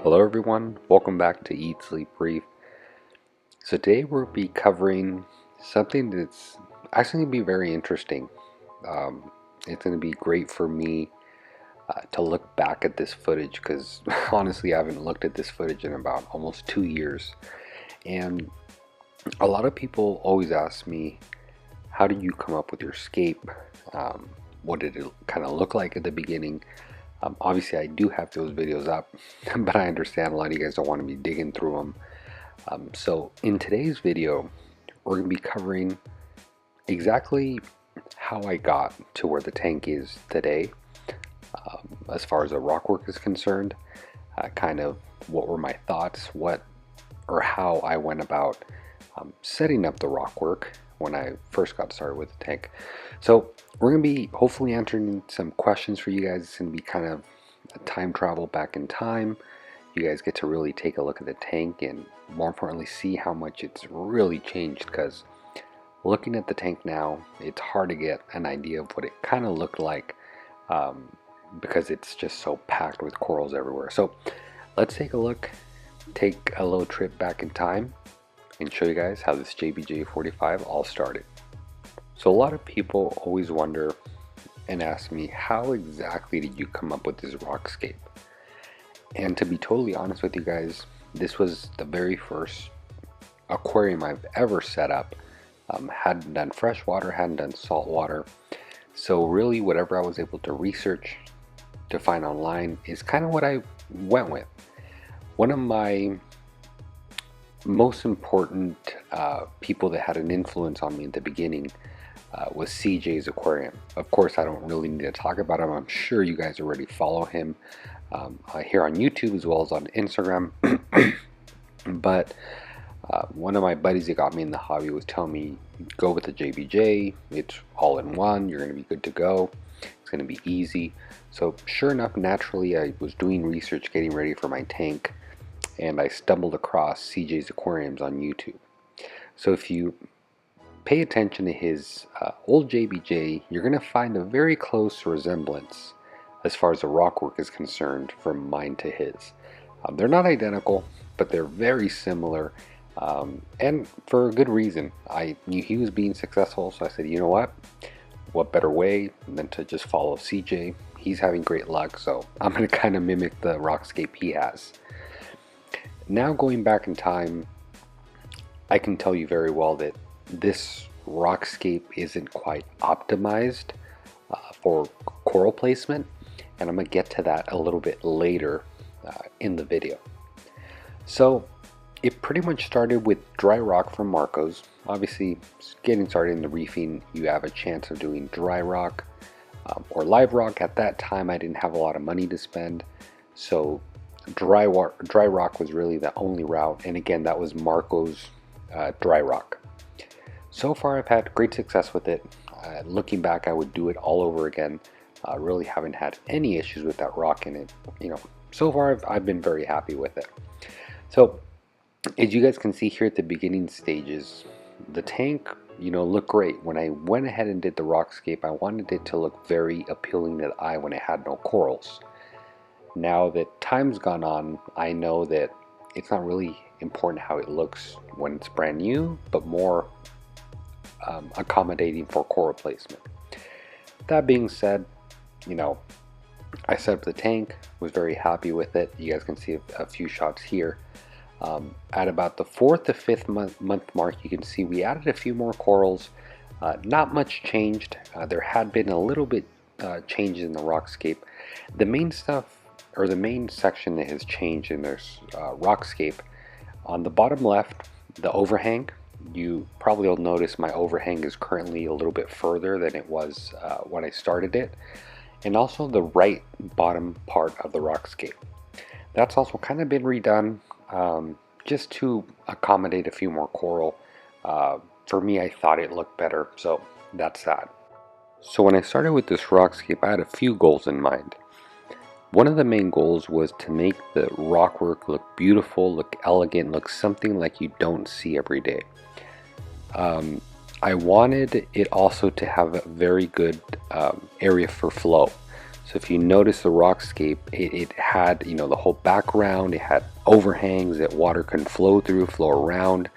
Hello everyone, welcome back to Eat, Sleep, Reef. So today we'll be covering something that's actually going to be very interesting. It's going to be great for me to look back at this footage because honestly I haven't looked at this footage in about almost 2 years. And a lot of people always ask me, how did you come up with your scape? What did it kind of look like at the beginning? Obviously I do have those videos up, but I understand a lot of you guys don't want to be digging through them. So in today's video, we're going to be covering exactly how I got to where the tank is today, as far as the rock work is concerned, kind of what were my thoughts, how I went about setting up the rock work when I first got started with the tank. So we're going to be hopefully answering some questions for you guys. It's going to be kind of a time travel back in time. You guys get to really take a look at the tank and more importantly see how much it's really changed, because looking at the tank now, it's hard to get an idea of what it kind of looked like, because it's just so packed with corals everywhere. So let's take a little trip back in time and show you guys how this JBJ45 all started. So a lot of people always wonder and ask me, how exactly did you come up with this Rockscape? And to be totally honest with you guys, this was the very first aquarium I've ever set up. Hadn't done freshwater, hadn't done saltwater. So really whatever I was able to research to find online is kind of what I went with. One of my most important people that had an influence on me at the beginning was CJ's Aquarium. Of course, I don't really need to talk about him. I'm sure you guys already follow him here on YouTube as well as on Instagram. But one of my buddies that got me in the hobby was telling me, go with the JBJ. It's all in one. You're going to be good to go. It's going to be easy. So sure enough, naturally, I was doing research, getting ready for my tank, and I stumbled across CJ's Aquariums on YouTube. So if you pay attention to his old JBJ, you're going to find a very close resemblance as far as the rock work is concerned from mine to his. They're not identical, but they're very similar, and for a good reason. I knew he was being successful, so I said, you know what better way than to just follow CJ? He's having great luck, so I'm going to kind of mimic the Rockscape he has. Now going back in time, I can tell you very well that this Rockscape isn't quite optimized for coral placement, and I'm going to get to that a little bit later in the video. So it pretty much started with dry rock from Marco's. Obviously, getting started in the reefing, you have a chance of doing dry rock or live rock. At that time, I didn't have a lot of money to spend, so dry rock was really the only route, and again, that was Marco's dry rock. So far I've had great success with it. Looking back, I would do it all over again. Really haven't had any issues with that rock in it. So far I've been very happy with it. So as you guys can see here at the beginning stages, the tank looked great. When I went ahead and did the Rockscape, I wanted it to look very appealing to the eye when it had no corals. Now that time's gone on, I know that it's not really important how it looks when it's brand new, but more accommodating for coral placement. That being said, I set up the tank, was very happy with it. You guys can see a few shots here. At about the 4th to 5th month mark, you can see we added a few more corals. Not much changed. There had been a little bit changes in the Rockscape. The main stuff, or the main section that has changed in this Rockscape, on the bottom left, the overhang, you probably will notice my overhang is currently a little bit further than it was when I started it, and also the right bottom part of the Rockscape. That's also kind of been redone just to accommodate a few more coral. For me, I thought it looked better, so that's that. So when I started with this Rockscape, I had a few goals in mind. One of the main goals was to make the rock work look beautiful, look elegant, look something like you don't see every day. I wanted it also to have a very good area for flow. So So if you notice the Rockscape, it had, you know, the whole background, it had overhangs that water can flow through, flow around.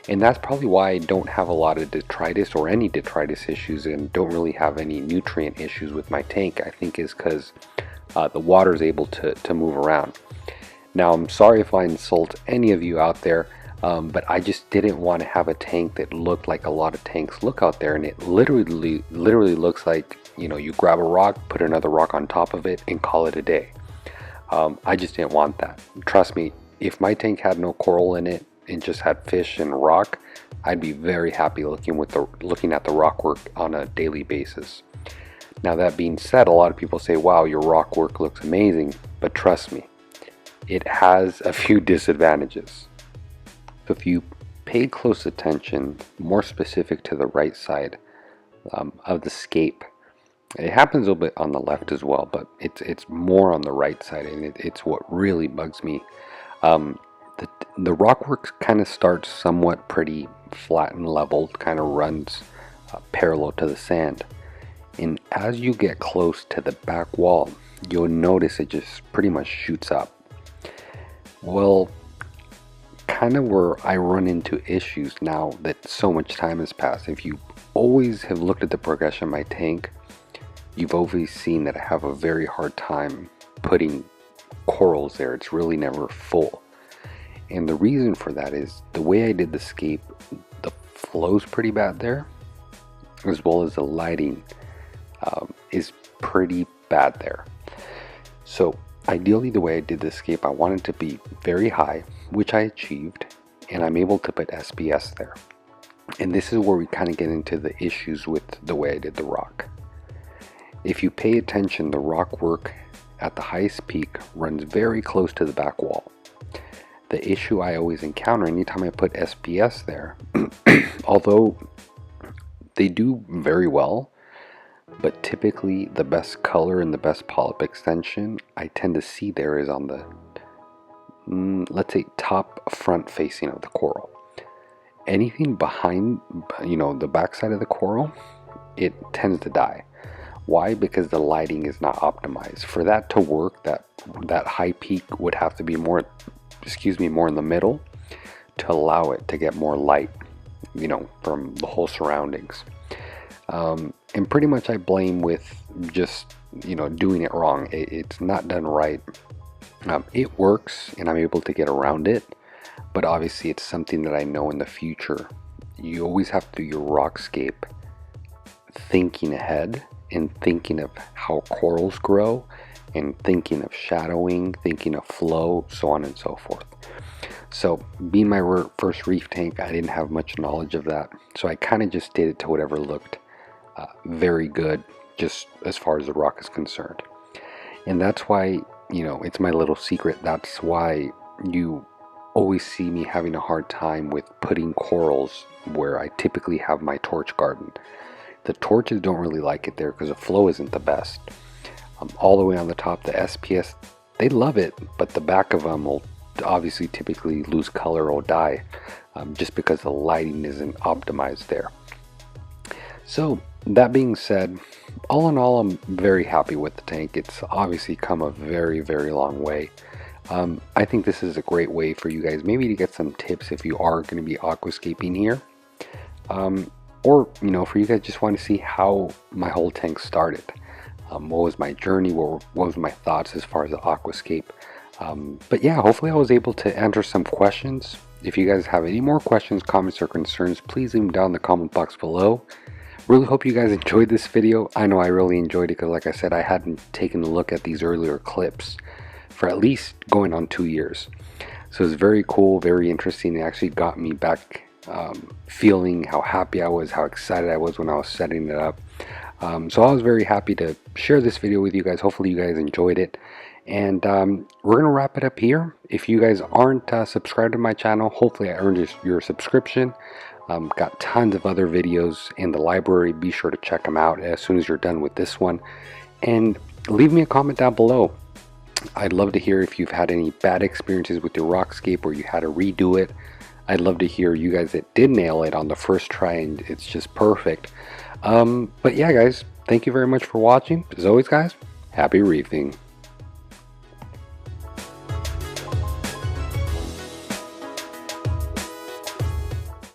And that's probably why I don't have a lot of detritus or any detritus issues, and don't really have any nutrient issues with my tank. I think is because the water is able to move around. Now, I'm sorry if I insult any of you out there, but I just didn't want to have a tank that looked like a lot of tanks look out there, and it literally looks like, you know, you grab a rock, put another rock on top of it, and call it a day. I just didn't want that. Trust me, if my tank had no coral in it and just had fish and rock, I'd be very happy looking at the rock work on a daily basis. Now, that being said, a lot of people say, wow, your rock work looks amazing, but trust me, it has a few disadvantages. So if you pay close attention, more specific to the right side of the scape, it happens a little bit on the left as well, but it's more on the right side, and it's what really bugs me. The rock work kind of starts somewhat pretty flat and level, kind of runs parallel to the sand, and as you get close to the back wall, you'll notice it just pretty much shoots up. Well, kind of where I run into issues now that so much time has passed. If you always have looked at the progression of my tank, you've always seen that I have a very hard time putting corals there. It's really never full. And the reason for that is the way I did the scape, the flow's pretty bad there, as well as the lighting is pretty bad there. So ideally, the way I did the scape, I wanted to be very high, which I achieved, and I'm able to put SPS there. And this is where we kind of get into the issues with the way I did the rock. If you pay attention, the rock work at the highest peak runs very close to the back wall. The issue I always encounter anytime I put SPS there, although they do very well, but typically the best color and the best polyp extension I tend to see there is on the, let's say, top front facing of the coral. Anything behind, you know, the back side of the coral, it tends to die. Why? Because the lighting is not optimized. For that to work, that high peak would have to be more in the middle to allow it to get more light, you know, from the whole surroundings. And pretty much I blame with just, you know, doing it wrong. It's not done right. It works and I'm able to get around it, but obviously it's something that I know in the future. You always have to do your Rockscape thinking ahead and thinking of how corals grow and thinking of shadowing, thinking of flow, so on and so forth. So being my first reef tank, I didn't have much knowledge of that. So I kind of just did it to whatever looked very good, just as far as the rock is concerned. And that's why, you know, it's my little secret. That's why you always see me having a hard time with putting corals where I typically have my torch garden. The torches don't really like it there because the flow isn't the best. All the way on the top, the SPS, they love it, but the back of them will obviously typically lose color or die just because the lighting isn't optimized there. So that being said, all in all, I'm very happy with the tank. It's obviously come a very, very long way. I think this is a great way for you guys maybe to get some tips if you are going to be aquascaping here. Or, you know, for you guys just want to see how my whole tank started. What was my journey? What was my thoughts as far as the aquascape? But yeah, hopefully I was able to answer some questions. If you guys have any more questions, comments, or concerns, please leave them down in the comment box below. Really hope you guys enjoyed this video. I know I really enjoyed it because, like I said, I hadn't taken a look at these earlier clips for at least going on 2 years. So it's very cool, very interesting. It actually got me back feeling how happy I was, how excited I was when I was setting it up. So I was very happy to share this video with you guys. Hopefully you guys enjoyed it. And we're going to wrap it up here. If you guys aren't subscribed to my channel, hopefully I earned your subscription. Got tons of other videos in the library. Be sure to check them out as soon as you're done with this one. And leave me a comment down below. I'd love to hear if you've had any bad experiences with your Rockscape or you had to redo it. I'd love to hear you guys that did nail it on the first try and it's just perfect. But yeah, guys, thank you very much for watching. As always, guys, Happy reefing.